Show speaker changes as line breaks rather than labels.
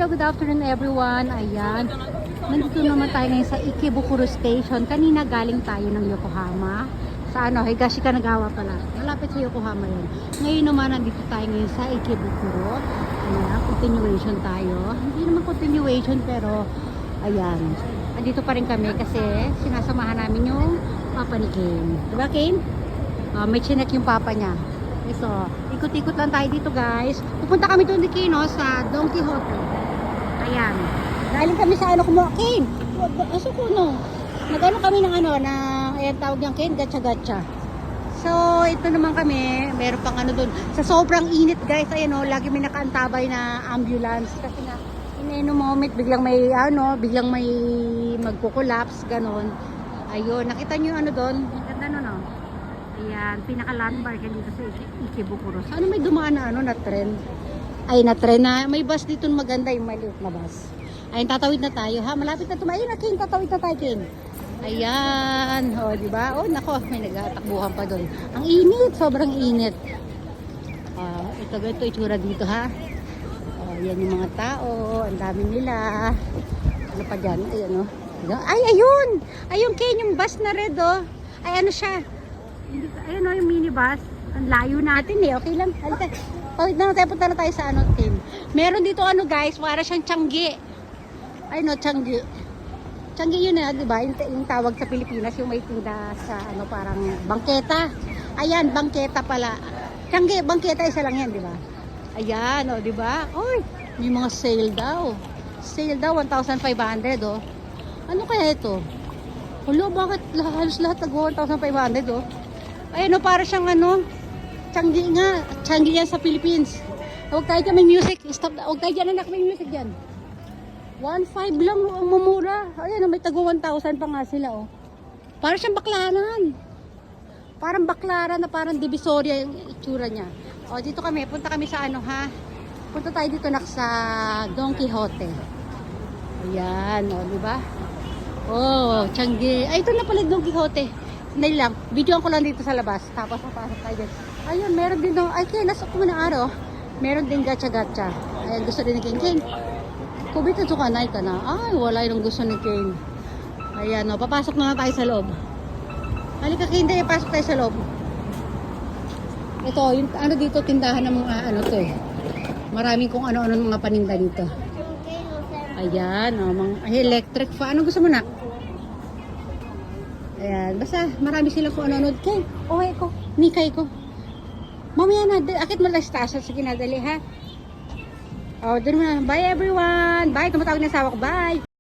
Hello, good afternoon everyone. Ayan, nandito naman tayo ngayon sa Ikebukuro Station. Kanina galing tayo ng Yokohama. Sa Higashikanagawa pala. Malapit sa Yokohama yun. Ngayon naman, nandito tayo ngayon sa Ikebukuro. Ayan, continuation tayo. Hindi naman continuation pero, ayan, nandito pa rin kami kasi sinasamahan namin yung papa ni Kane. Diba Kane? May chinek yung papa niya. So, ikot-ikot lang tayo dito guys. Pupunta kami doon ni Kane sa Don Quixote. Ayan. Galing kami sa Kane. Aso ko no. Nagano kami ng ayan tawag niyang Kane, gacha-gacha. So, ito naman kami, meron pang doon. Sa sobrang init guys, ayan lagi may nakaantabay na ambulance kasi nga in any moment biglang may magko-collapse ganon. Ayun, nakita niyo doon? Ganda no. Ayan, pinaka-landmark dito sa Ikebukuro. Sana may dumaan na trend. Ay, na trend na. May bus dito maganda yung maliit na bus. Ayun, tatawid na tayo ha. Malapit na tumayo na King. Tatawid na tayo King. Ayan. O, diba? O, nako. May nagtatakbuhan pa doon. Ang init. Sobrang init. Ito itsura dito ha. Yan yung mga tao. Ang dami nila. Ano pa dyan? Ayan Ay, ayun. Ayun King, yung bus na red Ay, siya. Ayun yung minibus. Ang layo natin okay lang. Halika. Tawid na tayo, punta na tayo sa King. Meron dito guys, para siyang Changi. Ayun Changi. Changi yun diba? Yung tawag sa Pilipinas, yung may tinda sa parang bangketa. Ayan, bangketa pala. Changi, bangketa isa lang yan, diba? Ayan, diba? Oy, may mga sale daw. Sale daw, 1,500 Ano kaya ito? Hulo, bakit halos lahat nag-1,500 Ayun para siyang Changi nga. Changi yan sa Philippines. Huwag tayo dyan may music. Stop. Huwag tayo dyan anak, may music dyan. 1,500 lang ang mamura. Ayun, may tago 1,000 pa nga sila Para siyang baklaran. Parang baklaran na parang divisoria yung itsura niya. Dito kami. Punta kami sa Punta tayo dito sa Don Quixote. Ayan, diba? Changi. Ay, ito na pala Don Quixote. Sandali lang, videoan ko lang dito sa labas. Tapos papasok tayo dyan. Ayun, meron din ay Ken, nasa ko na araw. Meron din gacha-gacha. Ayun, gusto din ni Ken. Kubit na sukanay ka na. Ay, wala yung gusto ni Ken. Ayan, papasok na tayo sa loob. Halika Ken, pasok tayo sa loob. Ito, yung dito, tindahan ng mga Maraming kung ano-ano mga paninda dito. Ayan, mga electric fan. Ano gusto mo na? Ayan, basta marami sila kung ano Kay, ko, Mikay ko. Mamaya na, akit mo lang stasyon. Sige na, dali ha. Doon mo na. Bye everyone. Bye, tumatawag na asawa ko. Bye.